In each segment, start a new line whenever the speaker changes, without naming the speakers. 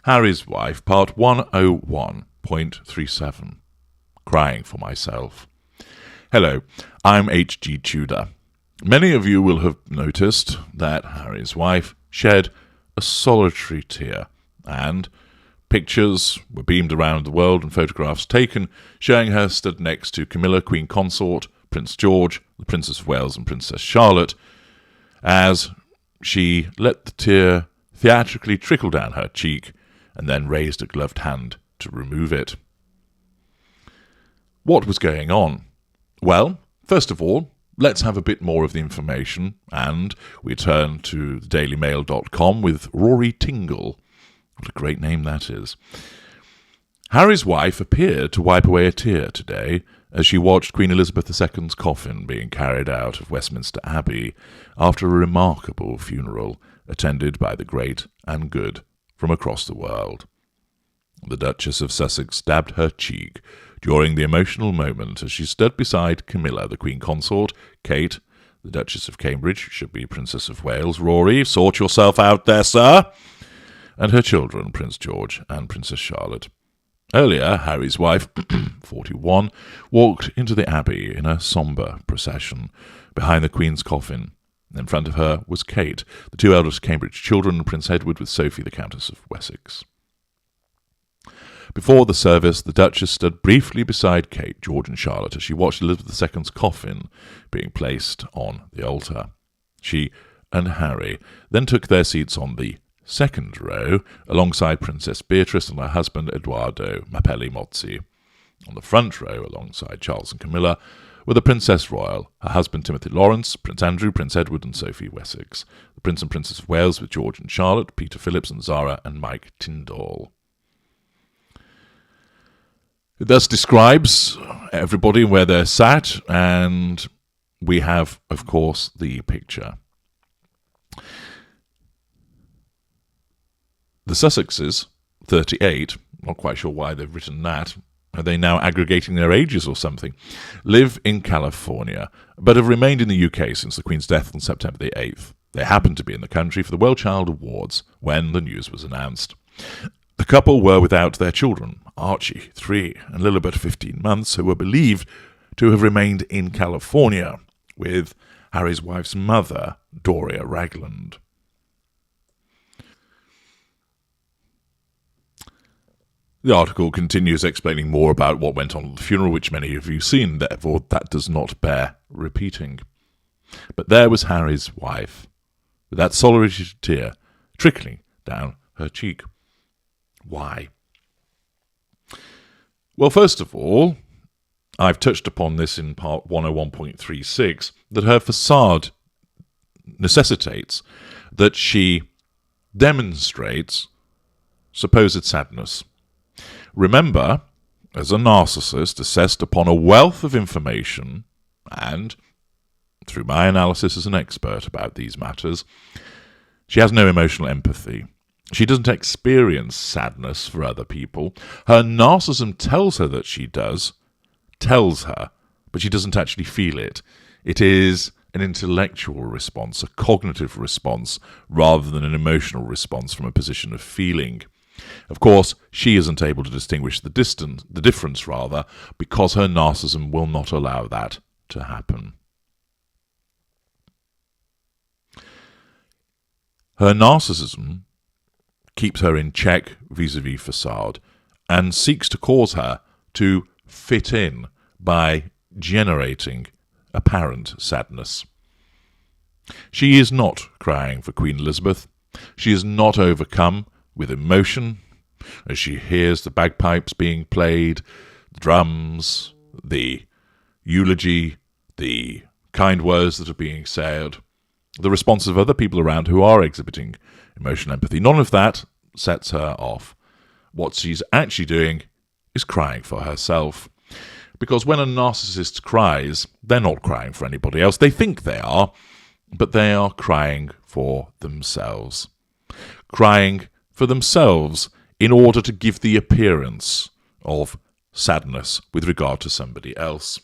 Harry's Wife, Part 101.37. Crying for Myself. Hello, I'm H.G. Tudor. Many of you will have noticed that Harry's wife shed a solitary tear, and pictures were beamed around the world and photographs taken showing her stood next to Camilla, Queen Consort, Prince George, the Princess of Wales and Princess Charlotte, as she let the tear theatrically trickle down her cheek and then raised a gloved hand to remove it. What was going on? Well, first of all, let's have a bit more of the information, and we turn to thedailymail.com with Rory Tingle. What a great name that is. Harry's wife appeared to wipe away a tear today as she watched Queen Elizabeth II's coffin being carried out of Westminster Abbey after a remarkable funeral attended by the great and good from across the world. The Duchess of Sussex dabbed her cheek during the emotional moment as she stood beside Camilla, the Queen Consort, Kate, the Duchess of Cambridge, should be Princess of Wales, Rory, sort yourself out there, sir, and her children, Prince George and Princess Charlotte. Earlier, Harry's wife, 41, walked into the Abbey in a sombre procession behind the Queen's coffin. In front of her was Kate, the two eldest Cambridge children, and Prince Edward with Sophie, the Countess of Wessex. Before the service, the Duchess stood briefly beside Kate, George and Charlotte as she watched Elizabeth II's coffin being placed on the altar. She and Harry then took their seats on the second row alongside Princess Beatrice and her husband Edoardo Mapelli Mozzi. On the front row, alongside Charles and Camilla, were the Princess Royal, her husband Timothy Lawrence, Prince Andrew, Prince Edward and Sophie Wessex, the Prince and Princess of Wales with George and Charlotte, Peter Phillips and Zara and Mike Tyndall. It thus describes everybody where they're sat, and we have, of course, the picture. The Sussexes, 38, not quite sure why they've written that, are they now aggregating their ages or something, live in California, but have remained in the UK since the Queen's death on September the 8th. They happened to be in the country for the Well Child Awards when the news was announced. The couple were without their children, Archie, 3, and Lilibet, 15 months, who were believed to have remained in California with Harry's wife's mother, Doria Ragland. The article continues explaining more about what went on at the funeral, which many of you have seen, therefore that does not bear repeating. But there was Harry's wife, with that solitary tear trickling down her cheek. Why? Well, first of all, I've touched upon this in part 101.36, that her facade necessitates that she demonstrates supposed sadness. Remember, as a narcissist assessed upon a wealth of information, and through my analysis as an expert about these matters, she has no emotional empathy. She doesn't experience sadness for other people. Her narcissism tells her that she does, but she doesn't actually feel it. It is an intellectual response, a cognitive response, rather than an emotional response from a position of feeling. Of course, she isn't able to distinguish the difference, because her narcissism will not allow that to happen. Her narcissism keeps her in check vis-à-vis facade and seeks to cause her to fit in by generating apparent sadness. She is not crying for Queen Elizabeth. She is not overcome with emotion as she hears the bagpipes being played, the drums, the eulogy, the kind words that are being said, the responses of other people around who are exhibiting emotional empathy. None of that sets her off. What she's actually doing is crying for herself. Because when a narcissist cries, they're not crying for anybody else. They think they are, but they are crying for themselves. Crying for themselves in order to give the appearance of sadness with regard to somebody else.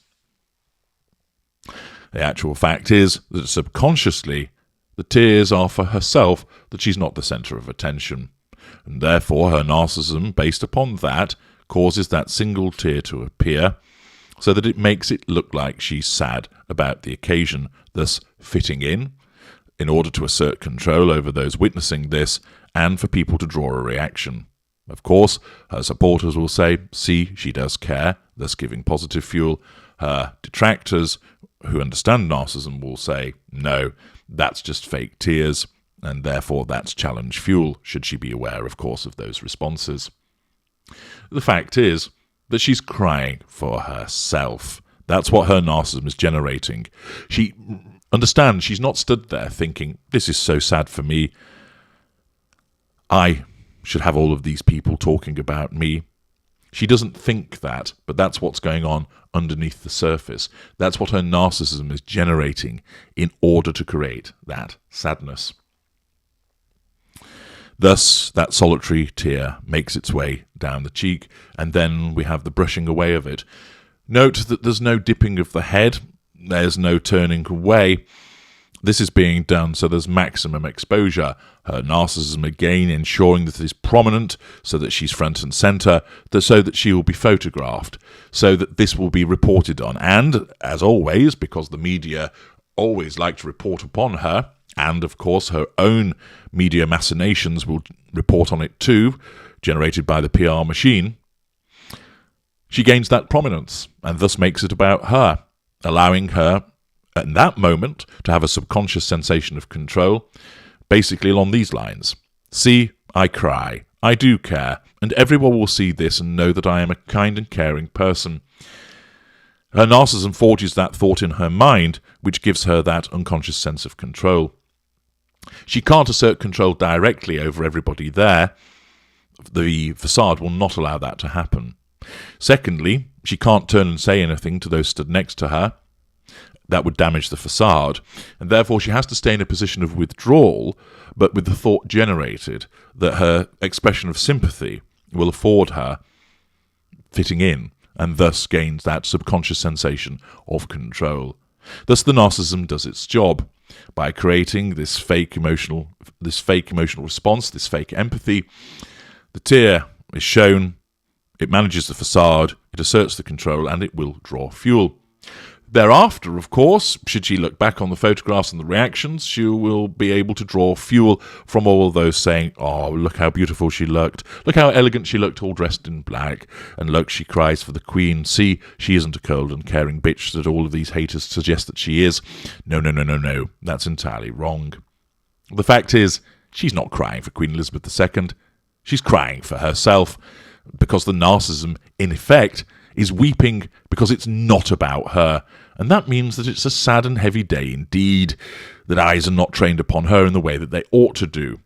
The actual fact is that subconsciously the tears are for herself, that she's not the centre of attention. and therefore her narcissism, based upon that, causes that single tear to appear, so that it makes it look like she's sad about the occasion, thus fitting in order to assert control over those witnessing this, and for people to draw a reaction. Of course, her supporters will say, see, she does care, thus giving positive fuel. Her detractors, who understand narcissism, will say, no, that's just fake tears, and therefore that's challenge fuel, should she be aware, of course, of those responses. The fact is that she's crying for herself. That's what her narcissism is generating. She understands she's not stood there thinking, this is so sad for me. I should have all of these people talking about me. She doesn't think that, but that's what's going on underneath the surface. That's what her narcissism is generating in order to create that sadness. Thus, that solitary tear makes its way down the cheek, and then we have the brushing away of it. Note that there's no dipping of the head, there's no turning away. This is being done so there's maximum exposure. Her narcissism again ensuring that it is prominent, so that she's front and centre, so that she will be photographed, so that this will be reported on. And, as always, because the media always like to report upon her, and, of course, her own media machinations will report on it too, generated by the PR machine, she gains that prominence, and thus makes it about her, allowing her, at that moment, to have a subconscious sensation of control, basically along these lines. See, I cry, I do care, and everyone will see this and know that I am a kind and caring person. Her narcissism forges that thought in her mind, which gives her that unconscious sense of control. She can't assert control directly over everybody there. The facade will not allow that to happen. Secondly, she can't turn and say anything to those stood next to her. That would damage the facade, and therefore she has to stay in a position of withdrawal, but with the thought generated that her expression of sympathy will afford her fitting in, and thus gains that subconscious sensation of control. Thus the narcissism does its job by creating this fake emotional response, this fake empathy. The tear is shown, it manages the facade, it asserts the control, and it will draw fuel. Thereafter, of course, should she look back on the photographs and the reactions, she will be able to draw fuel from all of those saying, oh, look how beautiful she looked, look how elegant she looked all dressed in black, and look, she cries for the Queen, see, she isn't a cold and caring bitch that all of these haters suggest that she is. No, that's entirely wrong. The fact is, she's not crying for Queen Elizabeth II, she's crying for herself, because the narcissism, in effect, is weeping because it's not about her, and that means that it's a sad and heavy day indeed, that eyes are not trained upon her in the way that they ought to do,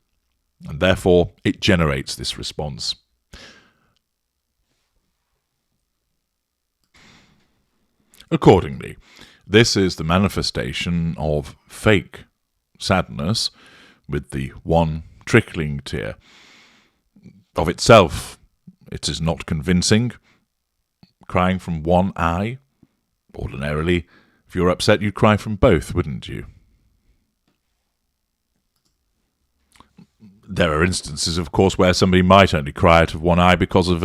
and therefore it generates this response. Accordingly, this is the manifestation of fake sadness, with the one trickling tear. Of itself, it is not convincing. Crying from one eye. Ordinarily, if you're upset, you'd cry from both, wouldn't you? There are instances, of course, where somebody might only cry out of one eye because of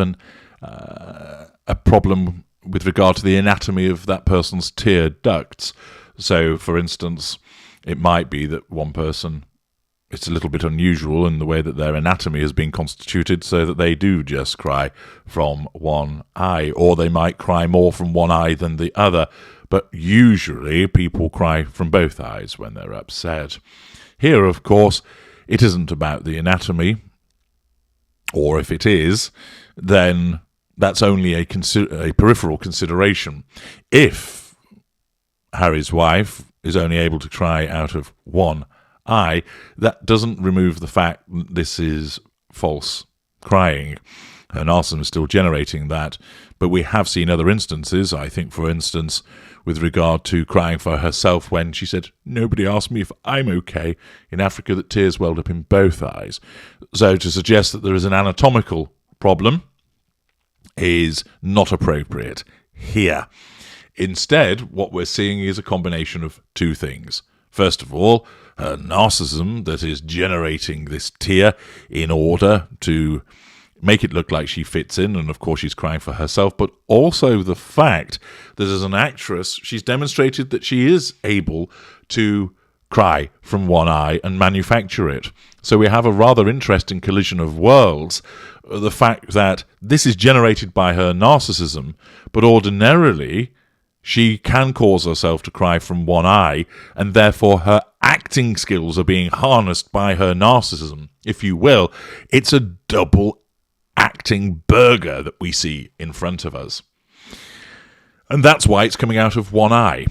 a problem with regard to the anatomy of that person's tear ducts. So, for instance, it might be that one person, it's a little bit unusual in the way that their anatomy has been constituted, so that they do just cry from one eye, or they might cry more from one eye than the other, but usually people cry from both eyes when they're upset. Here, of course, it isn't about the anatomy, or if it is, then that's only a peripheral consideration. If Harry's wife is only able to cry out of one eye, that doesn't remove the fact that this is false crying. Her narcissism is still generating that, but we have seen other instances, I think, for instance, with regard to crying for herself when she said, nobody asked me if I'm okay, in Africa, that tears welled up in both eyes. So to suggest that there is an anatomical problem is not appropriate here. Instead, what we're seeing is a combination of two things. First of all, her narcissism that is generating this tear in order to make it look like she fits in, and of course she's crying for herself, but also the fact that as an actress, she's demonstrated that she is able to cry from one eye and manufacture it. So we have a rather interesting collision of worlds. The fact that this is generated by her narcissism, but ordinarily she can cause herself to cry from one eye, and therefore her acting skills are being harnessed by her narcissism, if you will. It's a double acting burger that we see in front of us. And that's why it's coming out of one eye.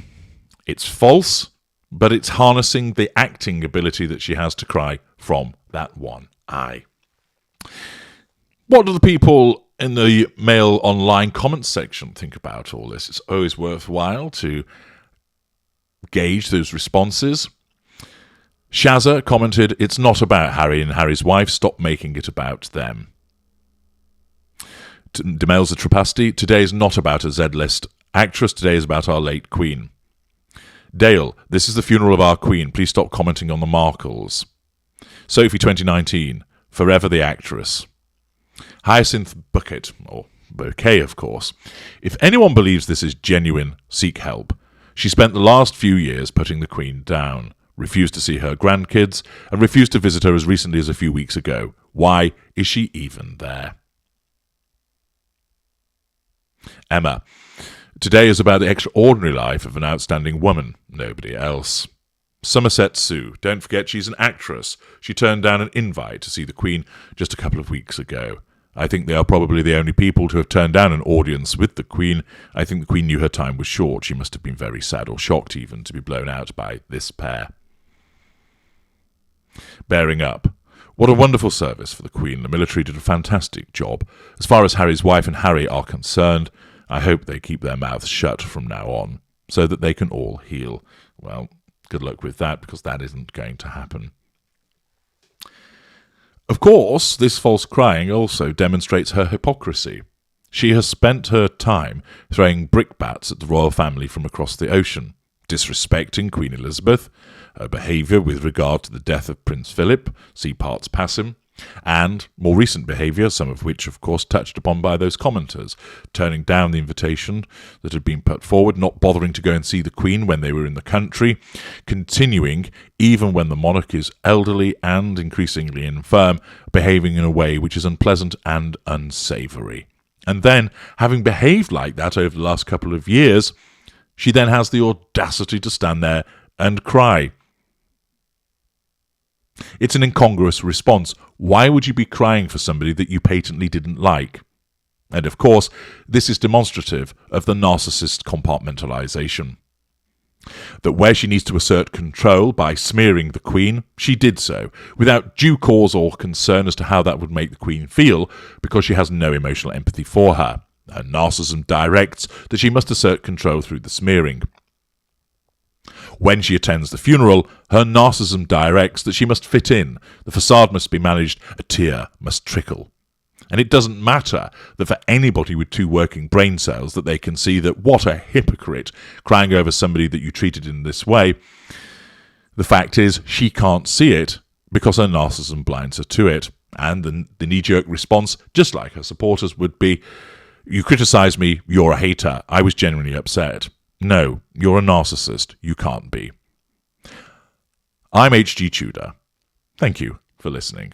It's false, but it's harnessing the acting ability that she has to cry from that one eye. What do the people in the Mail online comments section think about all this? It's always worthwhile to gauge those responses. Shazza commented, "It's not about Harry and Harry's wife. Stop making it about them." Demelza Trapasti, "Today is not about a Z-list actress. Today is about our late Queen." Dale, "This is the funeral of our Queen. Please stop commenting on the Markles." Sophie 2019, "Forever the actress." Hyacinth Bucket, or Bouquet of course, "If anyone believes this is genuine, seek help. She spent the last few years putting the Queen down, refused to see her grandkids, and refused to visit her as recently as a few weeks ago. Why is she even there?" Emma, "Today is about the extraordinary life of an outstanding woman, nobody else." Somerset Sue, "Don't forget she's an actress. She turned down an invite to see the Queen just a couple of weeks ago. I think they are probably the only people to have turned down an audience with the Queen. I think the Queen knew her time was short. She must have been very sad, or shocked even, to be blown out by this pair." Bearing Up, "What a wonderful service for the Queen. The military did a fantastic job. As far as Harry's wife and Harry are concerned, I hope they keep their mouths shut from now on, so that they can all heal." Well, good luck with that, because that isn't going to happen. Of course, this false crying also demonstrates her hypocrisy. She has spent her time throwing brickbats at the royal family from across the ocean, disrespecting Queen Elizabeth, her behaviour with regard to the death of Prince Philip, see parts passim, and more recent behaviour, some of which, of course, touched upon by those commenters, turning down the invitation that had been put forward, not bothering to go and see the Queen when they were in the country, continuing, even when the monarch is elderly and increasingly infirm, behaving in a way which is unpleasant and unsavoury. And then, having behaved like that over the last couple of years, she then has the audacity to stand there and cry. It's an incongruous response. Why would you be crying for somebody that you patently didn't like? And of course, this is demonstrative of the narcissist compartmentalization. That where she needs to assert control by smearing the Queen, she did so, without due cause or concern as to how that would make the Queen feel, because she has no emotional empathy for her. Her narcissism directs that she must assert control through the smearing. When she attends the funeral, her narcissism directs that she must fit in, the facade must be managed, a tear must trickle. And it doesn't matter that for anybody with two working brain cells that they can see that what a hypocrite crying over somebody that you treated in this way. The fact is, she can't see it because her narcissism blinds her to it. And the knee-jerk response, just like her supporters, would be, "You criticise me, you're a hater. I was genuinely upset." No, you're a narcissist. You can't be. I'm H.G. Tudor. Thank you for listening.